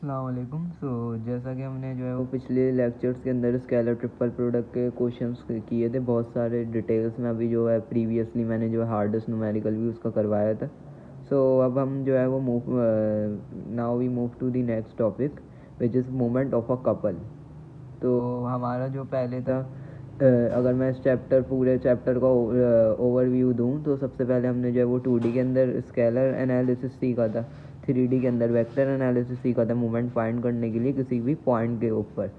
अस्सलाम वालेकुम। जैसा कि हमने जो है वो पिछले लेक्चर्स के अंदर स्केलर ट्रिपल प्रोडक्ट के क्वेश्चंस किए थे बहुत सारे डिटेल्स में। अभी जो है प्रीवियसली मैंने जो है हार्डेस्ट न्यूमेरिकल भी उसका करवाया था। अब हम जो है वो now we move to the next topic which is moment of a couple. तो हमारा जो पहले था, अगर मैं इस पूरे चैप्टर का ओवरव्यू दूं तो सबसे पहले हमने जो है वो 2D के अंदर स्केलर एनालिसिस सीखा था, 3D के अंदर वेक्टर एनालिसिस सीखा था मोमेंट फाइंड करने के लिए किसी भी पॉइंट के ऊपर।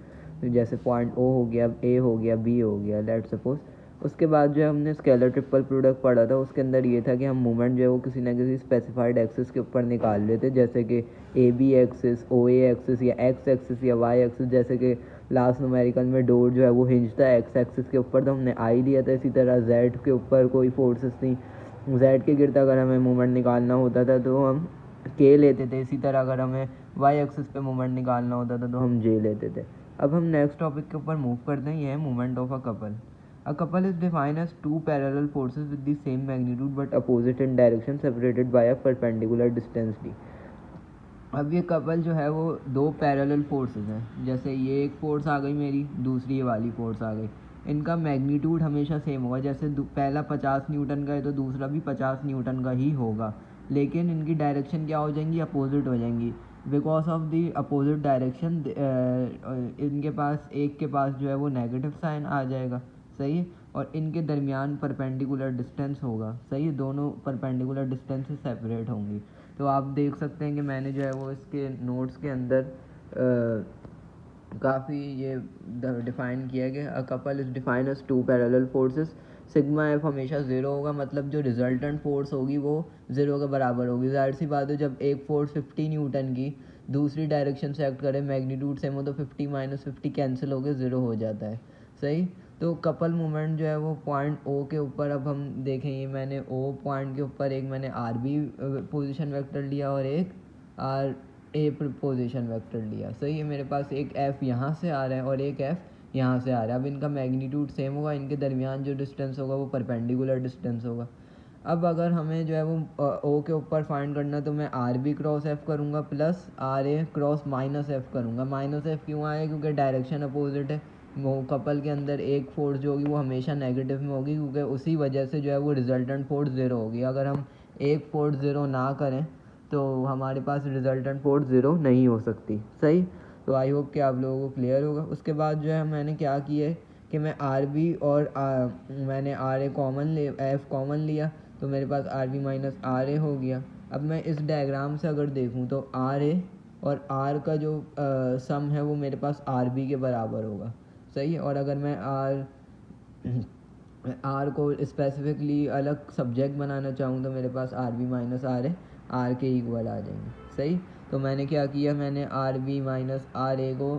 जैसे पॉइंट O हो गया, A हो गया, B हो गया, लेट सपोज। उसके बाद जो हमने स्केलर ट्रिपल प्रोडक्ट पढ़ा था उसके अंदर ये था कि हम मोमेंट जो है वो किसी ना किसी स्पेसिफाइड एक्सिस के ऊपर निकाल लेते, जैसे कि AB एक्सिस, OA एक्सिस या X एक्सिस या Y एक्सिस। जैसे कि लास्ट न्यूमेरिकल में डोर जो है वो हिंज था X एक्सिस के ऊपर, तो हमने I लिया था। इसी तरह Z के ऊपर कोई फोर्सेस थी, Z के गिरता अगर हमें मोमेंट निकालना होता था तो हम K लेते थे। इसी तरह अगर हमें Y एक्सिस पे मोमेंट निकालना होता था तो हम J लेते थे। अब हम नेक्स्ट टॉपिक के ऊपर मूव करते हैं, ये है moment of a couple. A couple is defined as two parallel forces with the same magnitude but opposite in direction separated by a perpendicular distance d। अब ये कपल जो है वो दो पैरेलल फोर्सेस हैं। जैसे ये एक फोर्स आ गई मेरी, दूसरी ये वाली फोर्स आ गई। इनका मैग्नीट्यूड हमेशा सेम होगा। जैसे पहला 50 न्यूटन का है तो दूसरा भी 50 न्यूटन का ही होगा, लेकिन इनकी डायरेक्शन क्या हो जाएंगी, अपोजिट हो जाएंगी। Because of the opposite direction इनके पास एक के पास जो है वो नेगेटिव साइन आ जाएगा, सही है। और इनके दरमियान परपेंडिकुलर डिस्टेंस होगा, सही है। दोनों परपेंडिकुलर डिस्टेंस से सेपरेट होंगी। तो आप देख सकते हैं कि मैंने जो है वो इसके नोट्स के अंदर काफ़ी ये डिफ़ाइन किया कि a couple is define as two parallel forces. Sigma F हमेशा ज़ीरो होगा, मतलब जो रिजल्टेंट फोर्स होगी वो ज़ीरो के बराबर होगी। जाहिर सी बात है, जब एक फोर्स 50 न्यूटन की दूसरी डायरेक्शन से एक्ट करे, मैग्नीट्यूड सेम हो, तो 50 माइनस 50 कैंसिल होकर ज़ीरो हो जाता है, सही। तो कपल मोमेंट जो है वो पॉइंट O के ऊपर, अब हम देखें, ये मैंने O पॉइंट के ऊपर एक मैंने RB पोजीशन वेक्टर लिया और एक RA पोजीशन वेक्टर लिया, सही है। मेरे पास एक F यहाँ से आ रहा है और एक F यहाँ से आ रहा है। अब इनका मैग्नीट्यूड सेम होगा, इनके दरमियान जो डिस्टेंस होगा वो परपेंडिकुलर डिस्टेंस होगा। अब अगर हमें जो है वो O के ऊपर फाइंड करना, तो मैं RB क्रॉस F करूँगा plus RA cross minus F करूँगा। माइनस F क्यों आया, क्योंकि डायरेक्शन अपोजिट है। वो कपल के अंदर एक फोर्स जो होगी वो हमेशा नेगेटिव में होगी, क्योंकि उसी वजह से जो है वो रिजल्टेंट फोर्स ज़ीरो होगी। अगर हम एक फोर्स ज़ीरो ना करें तो हमारे पास रिजल्टेंट फोर्स ज़ीरो नहीं हो सकती, सही। तो आई होप कि आप लोगों को क्लियर होगा। उसके बाद जो है मैंने क्या किया है कि मैं RB और मैंने RA कॉमन F कॉमन लिया, तो मेरे पास RB माइनस RA हो गया। अब मैं इस डायग्राम से अगर देखूँ तो RA और R का जो सम है वो मेरे पास RB के बराबर होगा, सही है। और अगर मैं आर को स्पेसिफिकली अलग सब्जेक्ट बनाना चाहूँ तो मेरे पास RB माइनस RA R के इक्वल आ जाएंगे, सही। तो मैंने क्या किया, मैंने RB माइनस RA को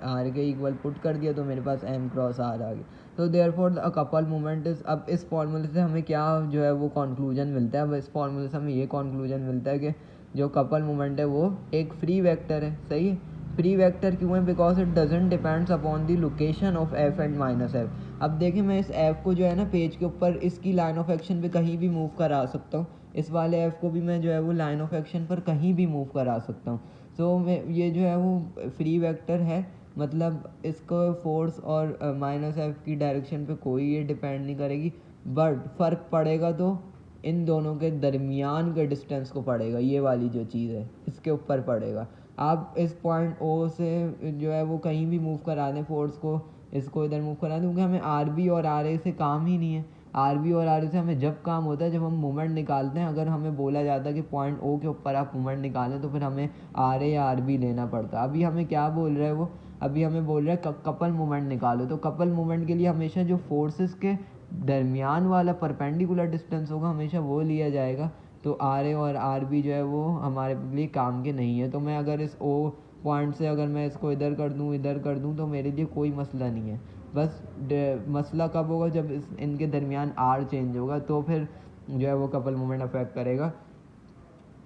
R के इक्वल पुट कर दिया, तो मेरे पास M क्रॉस R आ गया। तो therefore a couple moment is, अब इस फॉर्मूले से हमें क्या जो है वो कॉन्क्लूजन मिलता है। अब इस फॉर्मूले से हमें ये कॉन्क्लूजन मिलता है कि जो कपल मोमेंट है वो एक फ्री वेक्टर है, सही है। फ्री वेक्टर क्यों है, because it doesn't depends upon the location of F and minus F। अब देखें, मैं इस F को जो है ना पेज के ऊपर इसकी लाइन ऑफ एक्शन पे कहीं भी मूव करा सकता हूँ। इस वाले F को भी मैं जो है वो लाइन ऑफ एक्शन पर कहीं भी मूव करा सकता हूँ। मैं ये जो है वो फ्री वेक्टर है, मतलब इसको फोर्स और माइनस F की डायरेक्शन पे कोई ये डिपेंड नहीं करेगी। बट फ़र्क पड़ेगा तो इन दोनों के दरमियान के डिस्टेंस को पड़ेगा, ये वाली जो चीज़ है इसके ऊपर पड़ेगा। आप इस पॉइंट O से जो है वो कहीं भी मूव करा दें फोर्स को, इसको इधर मूव करा दें, क्योंकि हमें RB और RA से काम ही नहीं है। RB और RA से हमें जब काम होता है जब हम मोमेंट निकालते हैं। अगर हमें बोला जाता है कि पॉइंट O के ऊपर आप मोमेंट निकालें तो फिर हमें RA या RB लेना पड़ता। अभी हमें क्या बोल रहा है वो, अभी हमें बोल रहा है कपल मोमेंट निकालो। तो कपल मोमेंट के लिए हमेशा जो फोर्सेस के दरमियान वाला परपेंडिकुलर डिस्टेंस होगा हमेशा वो लिया जाएगा। तो RA और RB जो है वो हमारे लिए काम के नहीं है। तो मैं अगर इस O पॉइंट से अगर मैं इसको इधर कर दूँ तो मेरे लिए कोई मसला नहीं है। बस मसला कब होगा, जब इनके दरमियान R चेंज होगा, तो फिर जो है वो कपल मोमेंट अफेक्ट करेगा।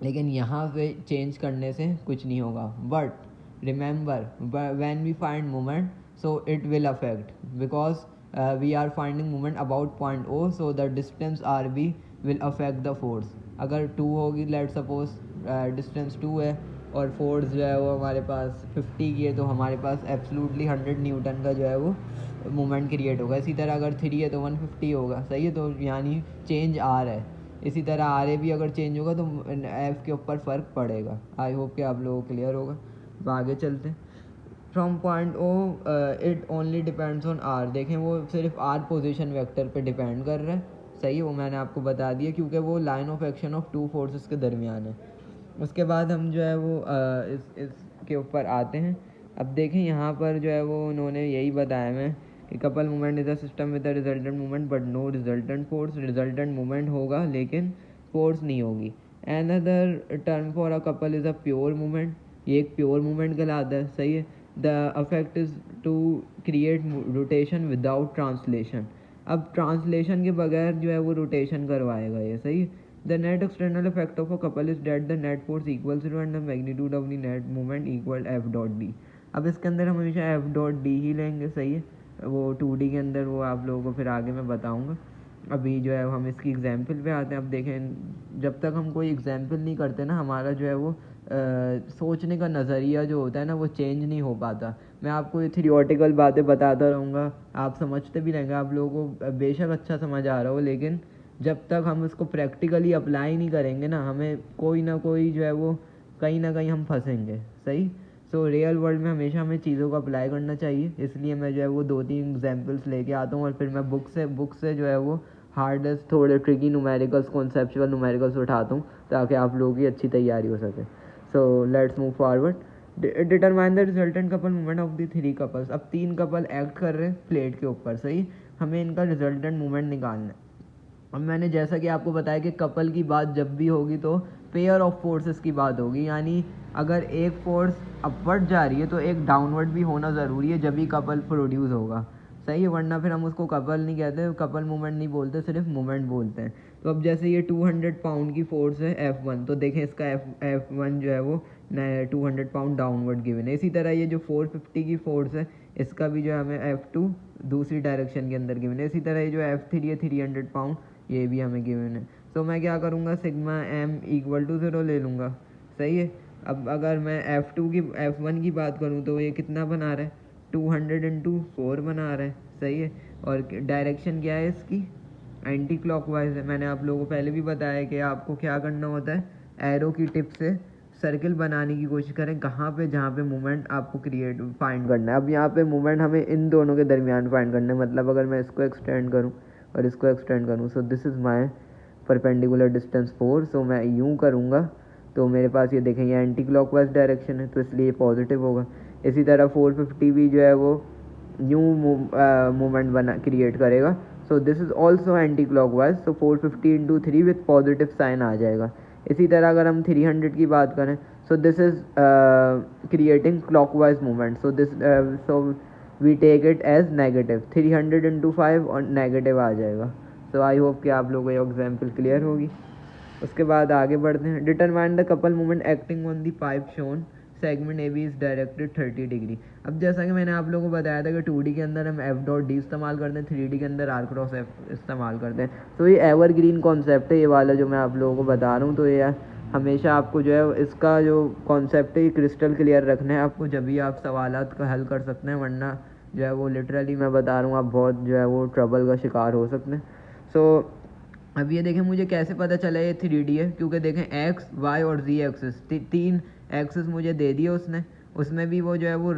लेकिन यहाँ पे चेंज करने से कुछ नहीं होगा। But remember, when we find moment so it will affect, because we are finding moment about point O, so the distance RB will affect the force. अगर 2 होगी, लेट सपोज डिस्टेंस 2 है, और फोर्स जो है वो हमारे पास 50 की है, तो हमारे पास एब्सोल्युटली 100 न्यूटन का जो है वो मोमेंट क्रिएट होगा। इसी तरह अगर 3 है तो 150 होगा, सही है, तो यानी चेंज आ रहा है। इसी तरह आर ए भी अगर चेंज होगा तो एफ के ऊपर फ़र्क पड़ेगा। आई होप कि आप लोगों को क्लियर होगा। अब आगे चलते हैं। From point O it only depends on R. देखें वो सिर्फ आर पोजीशन वेक्टर पे डिपेंड कर रहा है, सही है, वो मैंने आपको बता दिया क्योंकि वो line of action of two forces के दरमियान है। उसके बाद हम जो है वो इसके ऊपर आते हैं। अब देखें यहाँ पर जो है वो उन्होंने यही बताया मैं कि couple movement is a system with a resultant movement but no resultant force. Resultant movement होगा लेकिन फोर्स नहीं होगी। Another term for a couple is a pure movement. ये एक प्योर मूवमेंट कहलाता है, सही है। The affect is to create rotation without translation. अब ट्रांसलेशन के बगैर जो है वो रोटेशन करवाएगा ये, सही है। The net external effect of a couple is that the net force equals 0 and the magnitude of the net moment equal F dot D। अब इसके अंदर हम हमेशा F dot D ही लेंगे, सही है। वो 2D के अंदर वो आप लोगों को फिर आगे मैं बताऊंगा। अभी जो है हम इसकी एग्जाम्पल पे आते हैं। अब देखें जब तक हम कोई एग्जाम्पल नहीं करते ना, हमारा जो है वो सोचने का नज़रिया जो होता है ना वो चेंज नहीं हो पाता। मैं आपको ये थियोरेटिकल बातें बताता रहूँगा, आप समझते भी रहेंगे, आप लोगों को बेशक अच्छा समझ आ रहा हो, लेकिन जब तक हम उसको प्रैक्टिकली अप्लाई नहीं करेंगे ना, हमें कोई ना कोई जो है वो कहीं ना कहीं हम फंसेंगे, सही। सो रियल वर्ल्ड में हमेशा हमें चीज़ों को अप्लाई करना चाहिए, इसलिए मैं जो है वो 2-3 एग्जांपल्स लेके आता हूँ और फिर मैं बुक से जो है वो हार्डेस्ट थोड़े ट्रिकी न्यूमेरिकल्स कॉन्सेप्चुअल न्यूमेरिकल्स उठाता हूँ ताकि आप लोगों की अच्छी तैयारी हो सके। So let's move forward. Determine the resultant couple movement of the 3 couples. अब 3 कपल एक्ट कर रहे हैं प्लेट के ऊपर, सही, हमें इनका रिजल्टेंट मूवमेंट निकालना है। अब मैंने जैसा कि आपको बताया कि कपल की बात जब भी होगी तो पेयर ऑफ फोर्सेस की बात होगी, यानी अगर एक फोर्स अपवर्ड जा रही है तो एक डाउनवर्ड भी होना ज़रूरी है, जब भी कपल प्रोड्यूस होगा, सही है, वरना फिर हम उसको कपल नहीं कहते, कपल मूवमेंट नहीं बोलते, सिर्फ मूवमेंट बोलते हैं। तो अब जैसे ये 200 पाउंड की फोर्स है F1, तो देखें इसका F1 जो है वो 200 पाउंड डाउनवर्ड गिवन है। इसी तरह ये जो 450 की फोर्स है इसका भी जो है हमें F2 दूसरी डायरेक्शन के अंदर गिवन है। इसी तरह ये जो F3 है 300 पाउंड, ये भी हमें गिवन है। तो मैं क्या करूँगा, सिग्मा m इक्वल टू 0 ले लूँगा, सही है। अब अगर मैं F1 की बात करूँ तो ये कितना बना रहा है, 200 इंटू 4 बना रहा है, सही है। और डायरेक्शन क्या है इसकी, एंटी क्लॉकवाइज है। मैंने आप लोगों को पहले भी बताया कि आपको क्या करना होता है, एरो की टिप से सर्किल बनाने की कोशिश करें कहाँ पे, जहाँ पे मूवमेंट आपको फाइंड करना है। अब यहाँ पे मूवमेंट हमें इन दोनों के दरमियान फाइंड करना है, मतलब अगर मैं इसको एक्सटेंड करूँ और इसको एक्सटेंड करूँ, सो this is my perpendicular distance 4। सो मैं यूँ करूँगा तो मेरे पास ये देखें ये एंटी क्लॉकवाइज डायरेक्शन है तो इसलिए पॉजिटिव होगा। इसी तरह 450 भी जो है वो न्यू मूवमेंट बना क्रिएट करेगा, so this is also anti clockwise, so 450 into 3 with positive sign आ जाएगा। इसी तरह अगर हम 300 की बात करें, so this is creating clockwise movement, so we take it as negative. 300 into 5 और नेगेटिव आ जाएगा। सो आई होप कि आप लोगों को ये एग्जाम्पल क्लियर होगी। उसके बाद आगे बढ़ते हैं। Determine the couple movement acting on the pipe shown segment A B is directed 30 degree. अब जैसा कि मैंने आप लोगों को बताया था कि 2D के अंदर हम F डॉट डी इस्तेमाल करते हैं, 3D के अंदर R क्रॉस F इस्तेमाल करते हैं। तो ये एवरग्रीन कॉन्सेप्ट है ये वाला जो मैं आप लोगों को बता रहा हूँ। तो ये हमेशा आपको जो है इसका जो कॉन्सेप्ट है ये क्रिस्टल क्लियर रखना है आपको, जब भी आप सवालात का हल कर सकते हैं, वरना जो है वो लिटरली मैं बता रहा हूँ आप बहुत जो है वो ट्रबल का शिकार हो सकते हैं। सो अब ये देखें मुझे कैसे पता चला ये 3D है, क्योंकि देखें एक्स वाई और जी एक्सिस 3 एक्सिस मुझे दे दिए उसने, उसमें भी वो जो है वो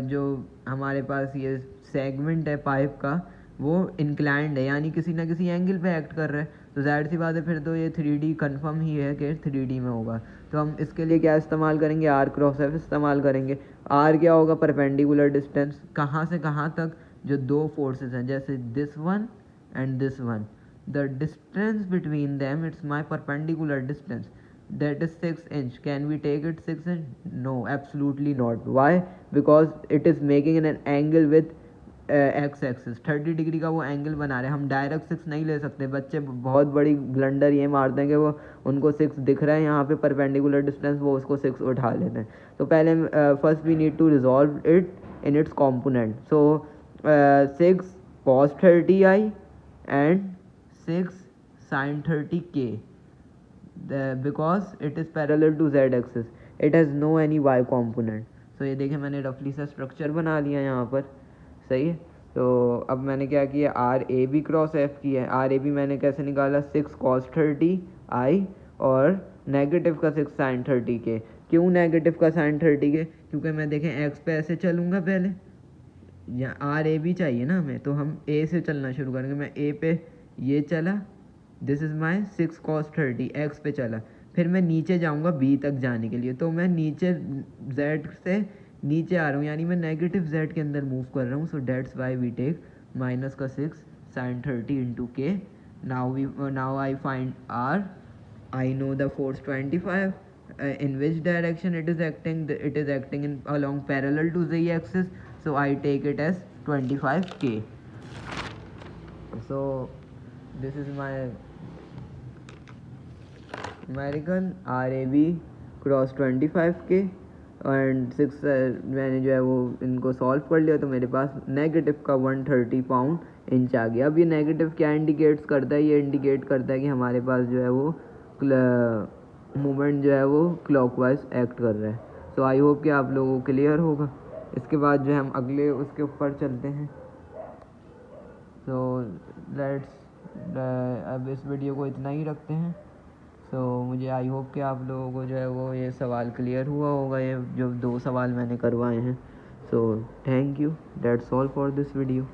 जो हमारे पास ये सेगमेंट है पाइप का वो इंक्लाइंड है, यानी किसी ना किसी एंगल पे एक्ट कर रहा है। तो जाहिर सी बात है फिर तो ये 3D कंफर्म ही है कि 3D में होगा। तो हम इसके लिए क्या इस्तेमाल करेंगे, R क्रॉस F इस्तेमाल करेंगे। R क्या होगा, परपेंडिकुलर डिस्टेंस, कहाँ से कहाँ तक, जो दो फोर्सेस हैं, जैसे this one and this one, the distance between them, it's my perpendicular distance, that is 6 inch. Can we take it 6 inch? No, absolutely not. Why? Because it is making an angle with x axis 30 degree का वो angle बना रहे हैं। हम direct 6 नहीं ले सकते, बच्चे बहुत बड़ी ब्लंडर ये मारते हैं कि वो उनको 6 दिख रहा है यहाँ पे परपेंडिकुलर डिस्टेंस, वो उसको 6 उठा लेते हैं। तो पहले first we need to resolve it in its component. So 6 cos 30i and 6 sin 30k, because it is parallel to z axis. It has no any Y component. So ये देखें मैंने रफली सा स्ट्रक्चर बना लिया यहाँ पर, सही है। तो अब मैंने क्या किया, R A B cross F किया है। आर ए बी मैंने कैसे निकाला, 6 cos 30 आई और नेगेटिव का 6 sin 30 के। क्यों नेगेटिव का sin 30 के, क्योंकि मैं देखें एक्स पे ऐसे चलूँगा पहले, या आर ए बी चाहिए ना हमें, तो हम ए से चलना शुरू करेंगे। मैं ए पे ये चला, this is my 6 cos 30 x पे चला, फिर मैं नीचे जाऊँगा बी तक जाने के लिए, तो मैं नीचे जेड से नीचे आ रहा हूँ, यानी मैं नेगेटिव जेड के अंदर मूव कर रहा हूँ। So that's why we take minus का 6 sin 30 into K. Now I find R, I know the force 25. In which direction it is acting? It is acting in along parallel to z axis, so I take it as 25k. So this is my American RAB cross 25k and 6 मैंने जो है वो इनको solve कर लिया, तो मेरे पास negative का 130 पाउंड इंच आ गया। अब ये नेगेटिव क्या इंडिकेट्स करता है, ये इंडिकेट करता है कि हमारे पास जो है वो मूवमेंट जो है वो क्लॉकवाइज एक्ट कर रहा है। सो आई होप कि आप लोगों को क्लियर होगा। इसके बाद जो है हम अगले उसके ऊपर चलते हैं। सो लेट्स अब इस वीडियो को इतना ही रखते हैं। सो मुझे आई होप कि आप लोगों को जो है वो ये सवाल क्लियर हुआ होगा, ये जो 2 सवाल मैंने करवाए हैं। So thank you, that's all for this video.